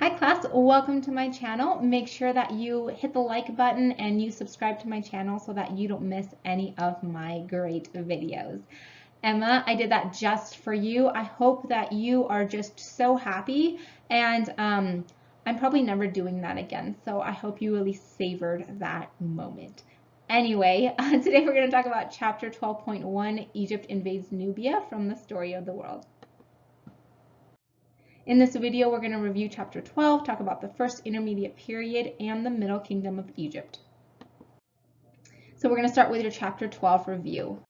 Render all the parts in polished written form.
Hi class, welcome to my channel. Make sure that you hit the like button and you subscribe to my channel so that you don't miss any of my great videos. Emma, I did that just for you. I hope that you are just so happy, and I'm probably never doing that again, so I hope you really savored that moment. Anyway, today we're going to talk about chapter 12.1, Egypt invades Nubia, from the Story of the World. In this video, we're going to review chapter 12, talk about the first intermediate period and the Middle Kingdom of Egypt. So we're going to start with your chapter 12 review.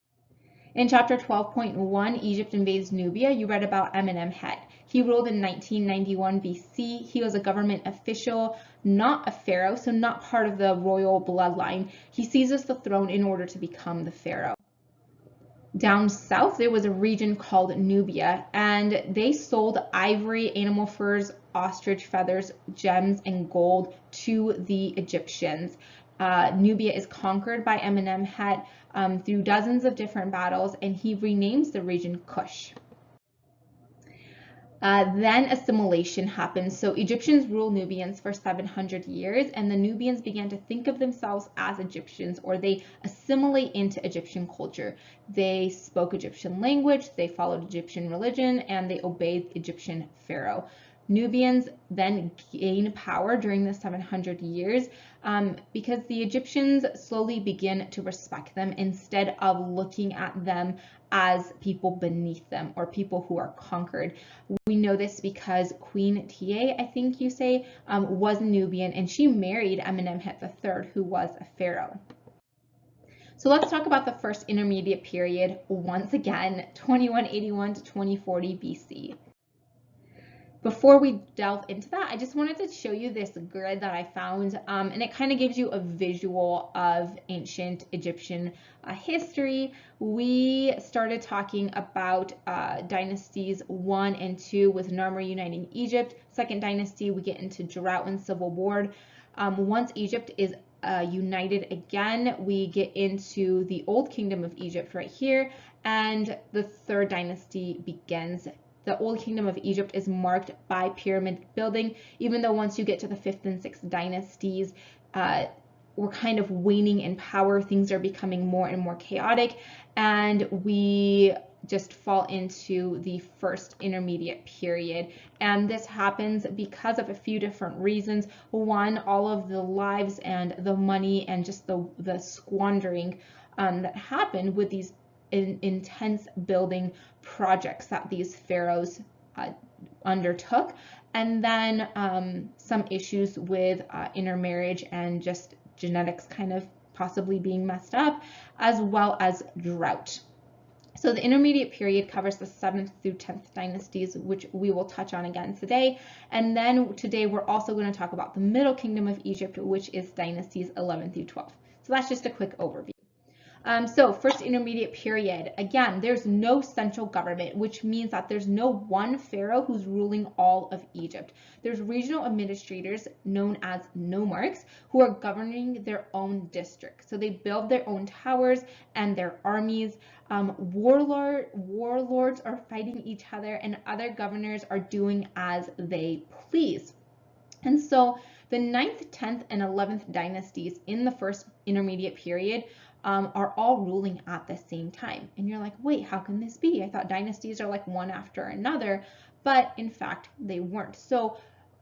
In chapter 12.1, Egypt invades Nubia, you read about Amenemhet. He ruled in 1991 BC. He was a government official, not a pharaoh, so not part of the royal bloodline. He seizes the throne in order to become the pharaoh. Down south, there was a region called Nubia, and they sold ivory, animal furs, ostrich feathers, gems, and gold to the Egyptians. Nubia is conquered by Amenemhet through dozens of different battles, and he renames the region Kush. Then assimilation happened. So Egyptians ruled Nubians for 700 years, and the Nubians began to think of themselves as Egyptians, or they assimilate into Egyptian culture. They spoke Egyptian language, they followed Egyptian religion, and they obeyed Egyptian pharaoh. Nubians then gain power during the 700 years because the Egyptians slowly begin to respect them instead of looking at them as people beneath them or people who are conquered. We know this because Queen Tiye, I think you say, was Nubian, and she married Amenemhet III, who was a pharaoh. So let's talk about the first intermediate period once again, 2181 to 2040 BC. Before we delve into that, I just wanted to show you this grid that I found, and it kind of gives you a visual of ancient Egyptian history. We started talking about dynasties 1 and 2 with Narmer uniting Egypt. Second dynasty, we get into drought and civil war. Once Egypt is united again, we get into the Old Kingdom of Egypt right here, and the third dynasty begins. The Old Kingdom of Egypt is marked by pyramid building, even though once you get to the 5th and 6th dynasties, we're kind of waning in power. Things are becoming more and more chaotic, and we just fall into the first intermediate period. And this happens because of a few different reasons. One, all of the lives and the money and just the squandering that happened with these intense building projects that these pharaohs undertook, and then some issues with intermarriage and just genetics kind of possibly being messed up, as well as drought. So the intermediate period covers the 7th through 10th dynasties, which we will touch on again today. And then today we're also going to talk about the Middle Kingdom of Egypt, which is dynasties 11 through 12. So that's just a quick overview. So first intermediate period, again, there's no central government, which means that there's no one pharaoh who's ruling all of Egypt. There's regional administrators known as nomarchs who are governing their own district. So they build their own towers and their armies. Warlords are fighting each other, and other governors are doing as they please. And so the 9th, 10th, and 11th dynasties in the first intermediate period are all ruling at the same time. And you're like, wait, how can this be? I thought dynasties are like one after another, but in fact, they weren't. So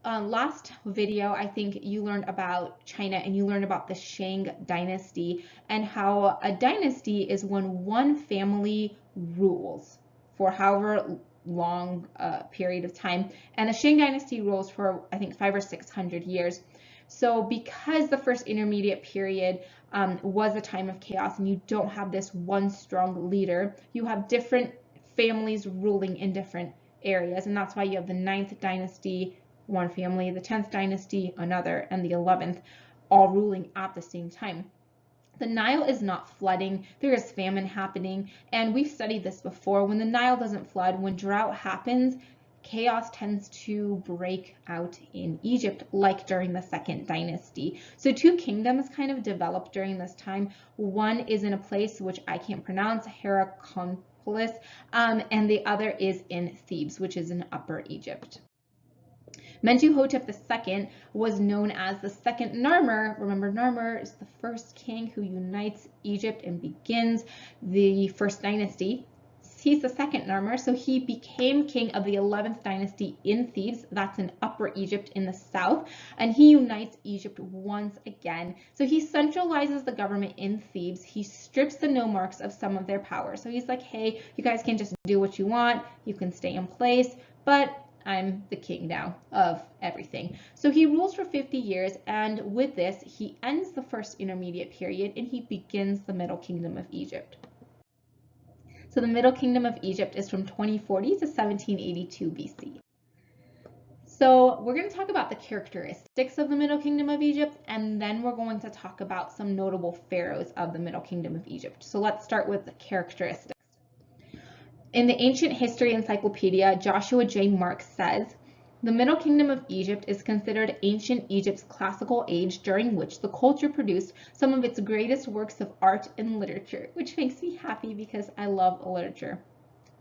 last video, I think you learned about China and you learned about the Shang dynasty and how a dynasty is when one family rules for however long period of time. And the Shang dynasty rules for, I think, 500 or 600 years. So because the first intermediate period was a time of chaos and you don't have this one strong leader, you have different families ruling in different areas. And that's why you have the 9th dynasty, one family, the 10th dynasty, another, and the 11th, all ruling at the same time. The Nile is not flooding, there is famine happening, and we've studied this before. When the Nile doesn't flood, when drought happens, chaos tends to break out in Egypt, like during the 2nd dynasty. So two kingdoms kind of developed during this time. One is in a place which I can't pronounce, Hierakonpolis, and the other is in Thebes, which is in Upper Egypt. Mentuhotep II was known as the second Narmer. Remember, Narmer is the first king who unites Egypt and begins the first dynasty. He's the second Narmer, so he became king of the 11th dynasty in Thebes. That's in Upper Egypt in the south, and he unites Egypt once again. So he centralizes the government in Thebes. He strips the nomarchs of some of their power. So he's like, hey, you guys can just do what you want. You can stay in place, but I'm the king now of everything. So he rules for 50 years, and with this, he ends the first intermediate period and he begins the Middle Kingdom of Egypt. So the Middle Kingdom of Egypt is from 2040 to 1782 BC. So we're going to talk about the characteristics of the Middle Kingdom of Egypt, and then we're going to talk about some notable pharaohs of the Middle Kingdom of Egypt. So let's start with the characteristics. In the Ancient History Encyclopedia, Joshua J. Marks says, the Middle Kingdom of Egypt is considered ancient Egypt's classical age during which the culture produced some of its greatest works of art and literature, which makes me happy because I love literature.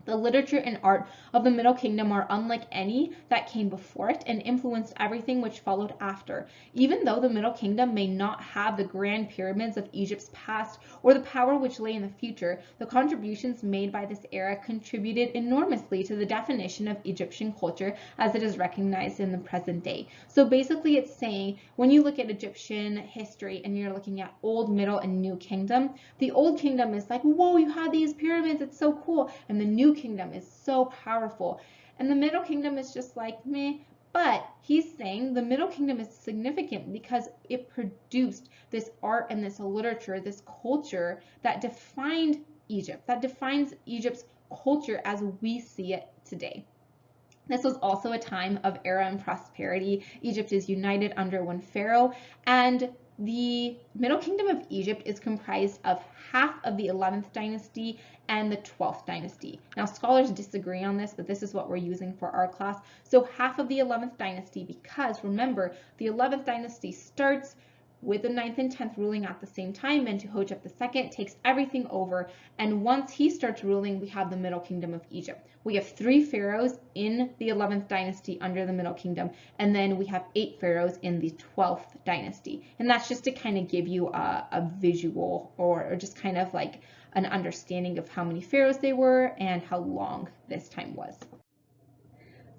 The literature and art of the Middle Kingdom are unlike any that came before it and influenced everything which followed after. Even though the Middle Kingdom may not have the grand pyramids of Egypt's past or the power which lay in the future, the contributions made by this era contributed enormously to the definition of Egyptian culture as it is recognized in the present day. So basically it's saying when you look at Egyptian history and you're looking at Old, Middle, and New Kingdom, the Old Kingdom is like, whoa, you had these pyramids, it's so cool. And the New Kingdom is so powerful, and the Middle Kingdom is just like meh. But he's saying the Middle Kingdom is significant because it produced this art and this literature, this culture that defined Egypt, that defines Egypt's culture as we see it today. This was also a time of era and prosperity. Egypt is united under one pharaoh, and the Middle Kingdom of Egypt is comprised of half of the 11th dynasty and the 12th dynasty. Now, scholars disagree on this, but this is what we're using for our class. So half of the 11th dynasty, because remember, the 11th dynasty starts with the 9th and 10th ruling at the same time. Mentuhotep II takes everything over, and once he starts ruling, we have the Middle Kingdom of Egypt. We have 3 pharaohs in the 11th dynasty under the Middle Kingdom, and then we have 8 pharaohs in the 12th dynasty. And that's just to kind of give you a visual or just kind of like an understanding of how many pharaohs they were and how long this time was.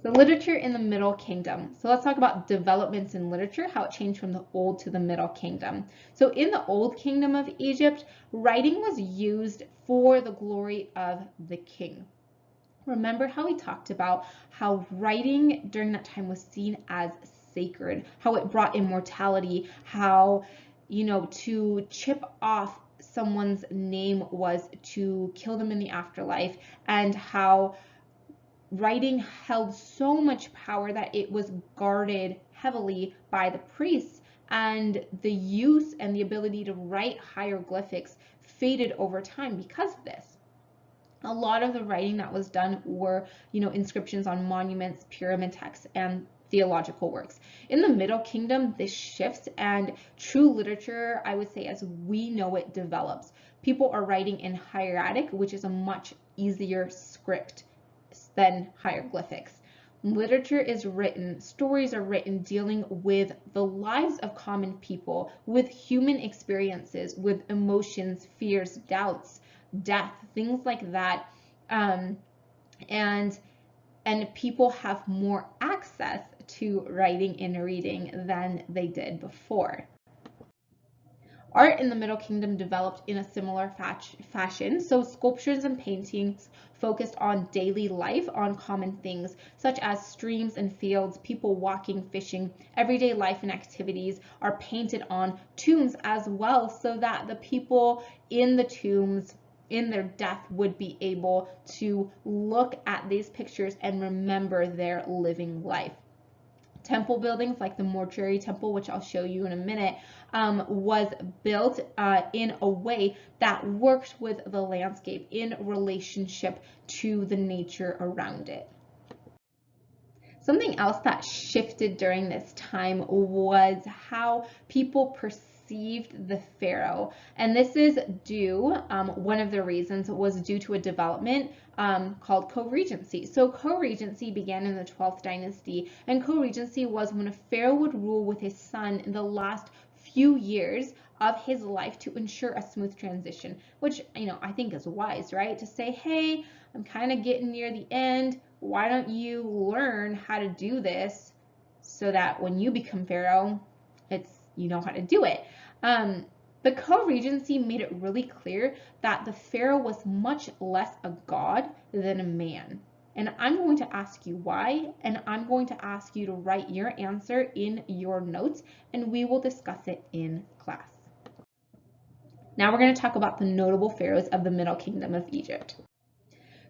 The literature in the Middle Kingdom. So let's talk about developments in literature, how it changed from the Old to the Middle Kingdom. So in the Old Kingdom of Egypt, writing was used for the glory of the king. Remember how we talked about how writing during that time was seen as sacred, how it brought immortality, how, you know, to chip off someone's name was to kill them in the afterlife, and how writing held so much power that it was guarded heavily by the priests, and the use and the ability to write hieroglyphics faded over time because of this. A lot of the writing that was done were, you know, inscriptions on monuments, pyramid texts, and theological works. In the Middle Kingdom, this shifts, and true literature, I would say, as we know it, develops. People are writing in hieratic, which is a much easier script than hieroglyphics. Literature is written, stories are written dealing with the lives of common people, with human experiences, with emotions, fears, doubts, death, things like that. And people have more access to writing and reading than they did before. Art in the Middle Kingdom developed in a similar fashion. So sculptures and paintings focused on daily life, on common things such as streams and fields, people walking, fishing, everyday life and activities are painted on tombs as well, so that the people in the tombs in their death would be able to look at these pictures and remember their living life. Temple buildings like the mortuary temple, which I'll show you in a minute, was built in a way that worked with the landscape in relationship to the nature around it. Something else that shifted during this time was how people perceived perceived the pharaoh. And this is due, one of the reasons was due to a development called co-regency. So co-regency began in the 12th dynasty, and co-regency was when a pharaoh would rule with his son in the last few years of his life to ensure a smooth transition, which, I think is wise, right? To say, hey, I'm kind of getting near the end. Why don't you learn how to do this so that when you become pharaoh, you know how to do it. The co-regency made it really clear that the pharaoh was much less a god than a man. And I'm going to ask you why, and I'm going to ask you to write your answer in your notes, and we will discuss it in class. Now we're going to talk about the notable pharaohs of the Middle Kingdom of Egypt.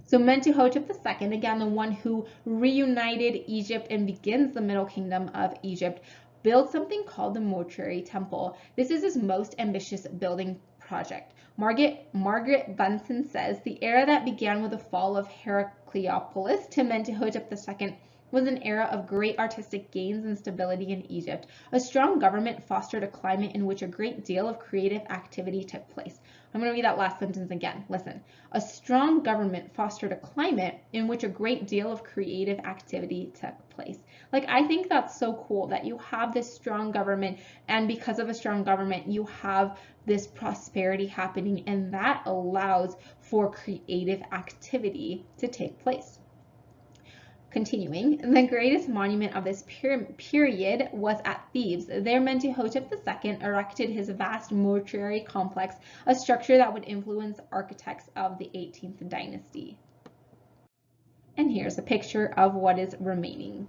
So Mentuhotep II, again, the one who reunited Egypt and begins the Middle Kingdom of Egypt, built something called the Mortuary Temple. This is his most ambitious building project. Margaret Bunsen says the era that began with the fall of Heracleopolis to Mentuhotep II was an era of great artistic gains and stability in Egypt. A strong government fostered a climate in which a great deal of creative activity took place. I'm going to read that last sentence again. Listen. A strong government fostered a climate in which a great deal of creative activity took place. Like, I think that's so cool that you have this strong government, and because of a strong government, you have this prosperity happening, and that allows for creative activity to take place. Continuing, the greatest monument of this period was at Thebes. There, Mentuhotep II erected his vast mortuary complex, a structure that would influence architects of the 18th dynasty. And here's a picture of what is remaining.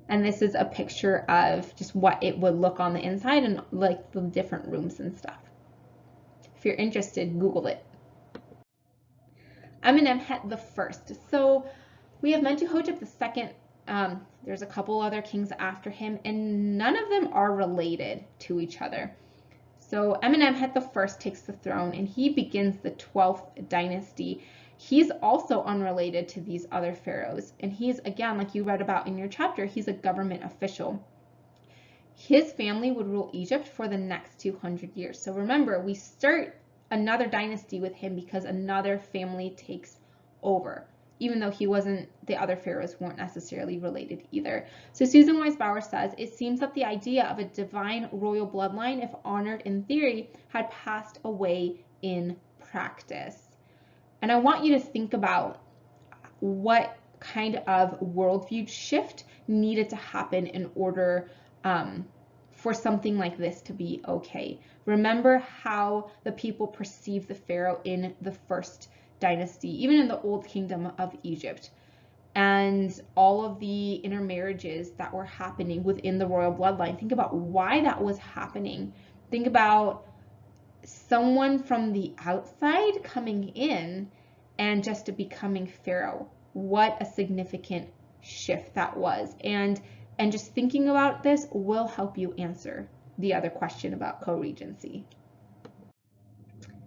And this is a picture of just what it would look on the inside and like the different rooms and stuff. If you're interested, Google it. Amenemhet I. So we have Mentuhotep II. There's a couple other kings after him, and none of them are related to each other. So Amenemhet I takes the throne, and he begins the 12th dynasty. He's also unrelated to these other pharaohs, and he's, again, like you read about in your chapter, he's a government official. His family would rule Egypt for the next 200 years. So remember, we start another dynasty with him because another family takes over, even though the other pharaohs weren't necessarily related either. So Susan Wise Bauer says, it seems that the idea of a divine royal bloodline, if honored in theory, had passed away in practice. And I want you to think about what kind of worldview shift needed to happen in order for something like this to be okay. Remember how the people perceived the pharaoh in the first dynasty, even in the Old Kingdom of Egypt, and all of the intermarriages that were happening within the royal bloodline. Think about why that was happening. Think about someone from the outside coming in and just becoming pharaoh. What a significant shift that was. And just thinking about this will help you answer the other question about co-regency.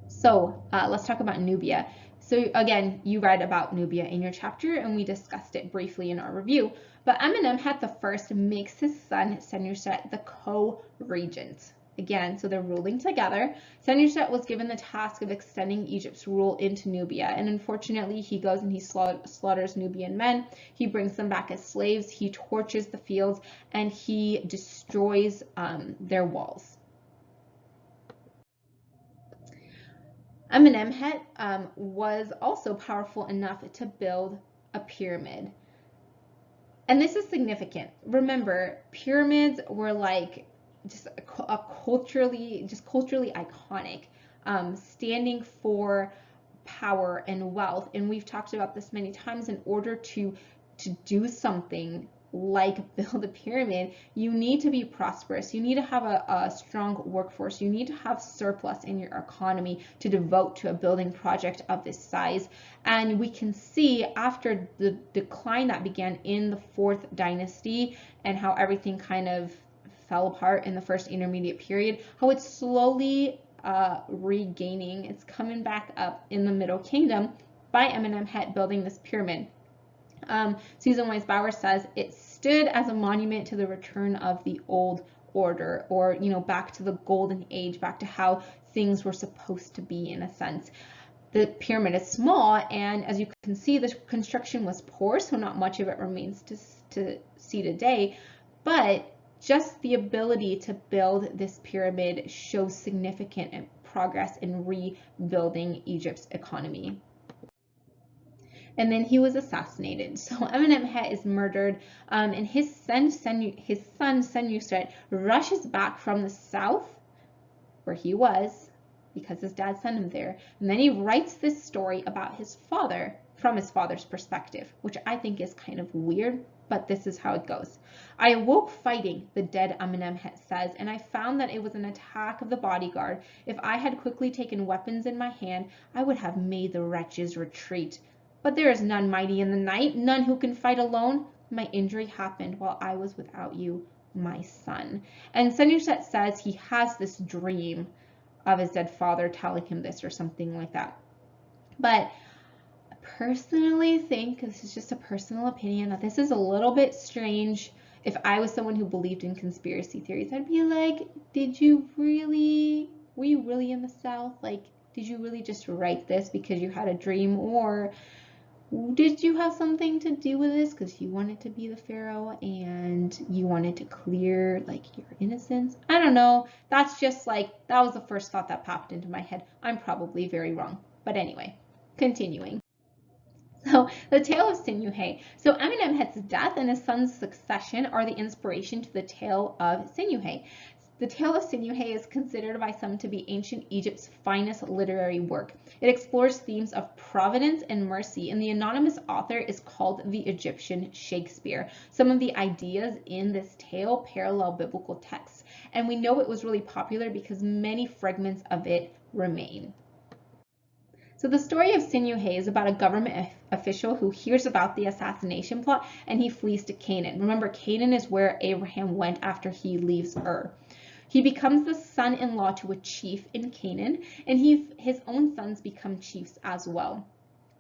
So let's talk about Nubia. So again, you read about Nubia in your chapter, and we discussed it briefly in our review. But Amenemhet I makes his son Senurset the co-regent. Again, so they're ruling together. Senurset was given the task of extending Egypt's rule into Nubia, and unfortunately, he goes and he slaughters Nubian men. He brings them back as slaves. He torches the fields, and he destroys their walls. Amenemhet was also powerful enough to build a pyramid. And this is significant. Remember, pyramids were like just culturally iconic, standing for power and wealth. And we've talked about this many times. In order to do something like build a pyramid, you need to be prosperous. You need to have a strong workforce. You need to have surplus in your economy to devote to a building project of this size. And we can see after the decline that began in the 4th dynasty and how everything kind of fell apart in the first intermediate period, how it's slowly regaining. It's coming back up in the Middle Kingdom by Amenemhet building this pyramid. Susan Wise Bauer says it stood as a monument to the return of the old order, or, you know, back to the golden age, back to how things were supposed to be in a sense. The pyramid is small, and as you can see, the construction was poor, so not much of it remains to see today, but just the ability to build this pyramid shows significant progress in rebuilding Egypt's economy. And then he was assassinated. So Amenemhet is murdered, and his son Senurset rushes back from the south, where he was, because his dad sent him there. And then he writes this story about his father from his father's perspective, which I think is kind of weird, but this is how it goes. I awoke fighting, the dead Amenemhet says, and I found that it was an attack of the bodyguard. If I had quickly taken weapons in my hand, I would have made the wretches retreat. But there is none mighty in the night, none who can fight alone. My injury happened while I was without you, my son. And Senurset says he has this dream of his dead father telling him this or something like that. But I personally think, this is just a personal opinion, that this is a little bit strange. If I was someone who believed in conspiracy theories, I'd be like, were you really in the South? Like, did you really just write this because you had a dream, or did you have something to do with this because you wanted to be the pharaoh and you wanted to clear like your innocence? I don't know. That's just like, that was the first thought that popped into my head. I'm probably very wrong. But anyway, continuing. So the Tale of Sinuhe. So Amenemhet's death and his son's succession are the inspiration to the Tale of Sinuhe. The Tale of Sinuhe is considered by some to be ancient Egypt's finest literary work. It explores themes of providence and mercy, and the anonymous author is called the Egyptian Shakespeare. Some of the ideas in this tale parallel biblical texts, and we know it was really popular because many fragments of it remain. So the story of Sinuhe is about a government official who hears about the assassination plot and he flees to Canaan. Remember, Canaan is where Abraham went after he leaves Ur. He becomes the son-in-law to a chief in Canaan, and his own sons become chiefs as well.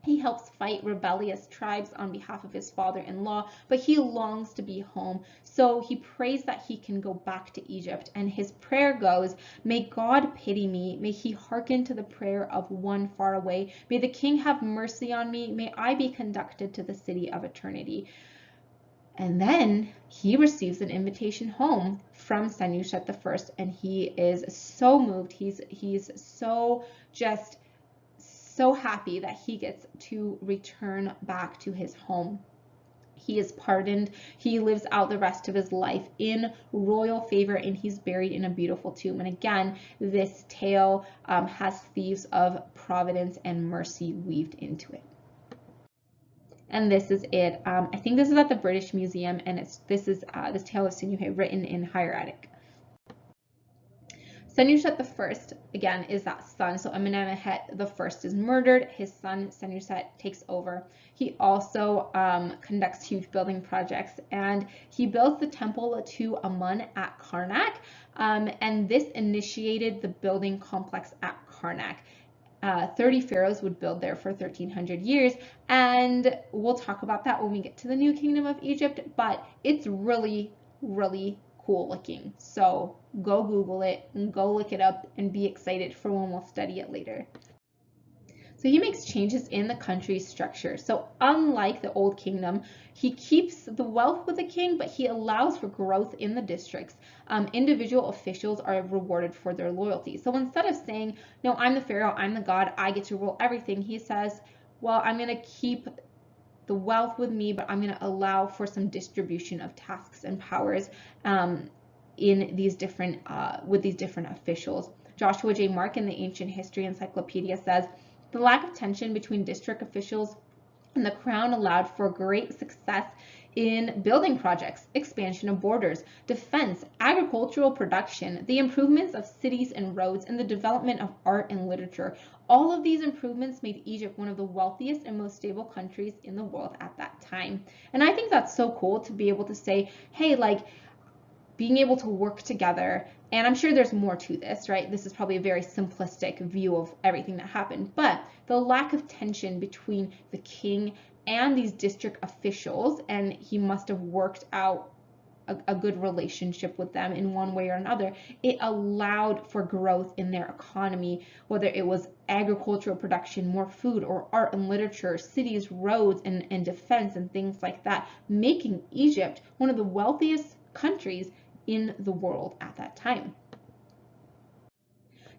He helps fight rebellious tribes on behalf of his father-in-law, but he longs to be home, so he prays that he can go back to Egypt, and his prayer goes, "May God pity me, may he hearken to the prayer of one far away, may the king have mercy on me, may I be conducted to the city of eternity." And then he receives an invitation home from Senurset I, and he is so moved. He's so just so happy that he gets to return back to his home. He is pardoned. He lives out the rest of his life in royal favor, and he's buried in a beautiful tomb. And again, this tale has themes of providence and mercy weaved into it. And this is it. I think this is at the British Museum, and this Tale of Sinuhe written in hieratic. Senurset I, again, is that son. So Amenemhet I is murdered. His son Senurset takes over. He also conducts huge building projects, and he builds the temple to Amun at Karnak, and this initiated the building complex at Karnak. 30 pharaohs would build there for 1,300 years, and we'll talk about that when we get to the New Kingdom of Egypt, but it's really, really cool looking. So go Google it and go look it up and be excited for when we'll study it later. So he makes changes in the country's structure. So unlike the Old Kingdom, he keeps the wealth with the king, but he allows for growth in the districts. Individual officials are rewarded for their loyalty. So instead of saying, no, I'm the pharaoh, I'm the god, I get to rule everything, he says, well, I'm going to keep the wealth with me, but I'm going to allow for some distribution of tasks and powers in these different with these different officials. Joshua J. Mark in the Ancient History Encyclopedia says, the lack of tension between district officials and the crown allowed for great success in building projects, expansion of borders, defense, agricultural production, the improvements of cities and roads, and the development of art and literature. All of these improvements made Egypt one of the wealthiest and most stable countries in the world at that time. And I think that's so cool to be able to say, hey, like, being able to work together, and I'm sure there's more to this, right? This is probably a very simplistic view of everything that happened, but the lack of tension between the king and these district officials, and he must have worked out a good relationship with them in one way or another. It allowed for growth in their economy, whether it was agricultural production, more food, or art and literature, cities, roads, and defense, and things like that, making Egypt one of the wealthiest countries in the world at that time.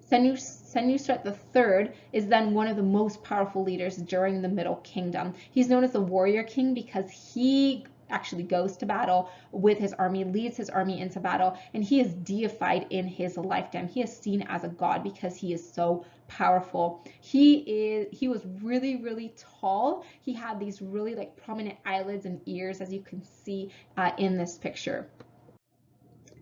Senurset III is then one of the most powerful leaders during the Middle Kingdom. He's known as the warrior king because he actually goes to battle with his army, leads his army into battle, and he is deified in his lifetime. He is seen as a god because he is so powerful. He was really, really tall. He had these really like prominent eyelids and ears, as you can see in this picture.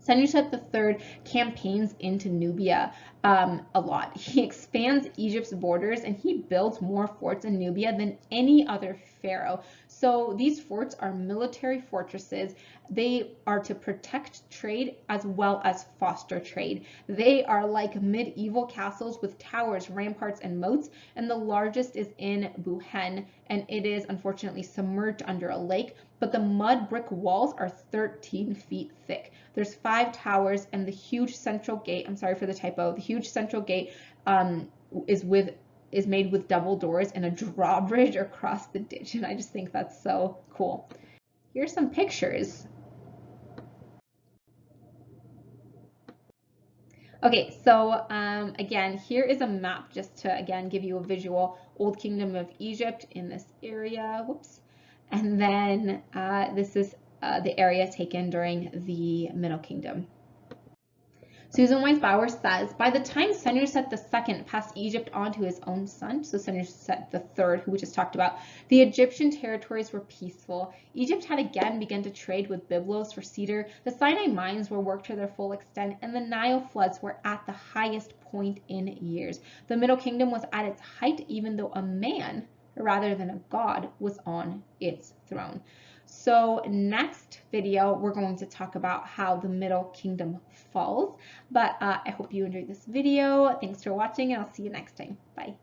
Senurset III campaigns into Nubia a lot. He expands Egypt's borders and he builds more forts in Nubia than any other pharaoh. So these forts are military fortresses. They are to protect trade as well as foster trade. They are like medieval castles with towers, ramparts, and moats, and the largest is in Buhen, and it is unfortunately submerged under a lake, but the mud brick walls are 13 feet thick. There's 5 towers, and the huge central gate, I'm sorry for the typo, the huge central gate is made with double doors and a drawbridge across the ditch, and I just think that's so cool. Here's some pictures. Okay, so again, here is a map just to, again, give you a visual. Old Kingdom of Egypt in this area, whoops. And then this is the area taken during the Middle Kingdom. Susan Wise Bauer says, by the time Senurset II passed Egypt on to his own son, so Senurset III, who we just talked about, the Egyptian territories were peaceful. Egypt had again begun to trade with Byblos for cedar, the Sinai mines were worked to their full extent, and the Nile floods were at the highest point in years. The Middle Kingdom was at its height, even though a man, rather than a god, was on its throne. So next video, we're going to talk about how the Middle Kingdom falls. But I hope you enjoyed this video. Thanks for watching, and I'll see you next time. Bye.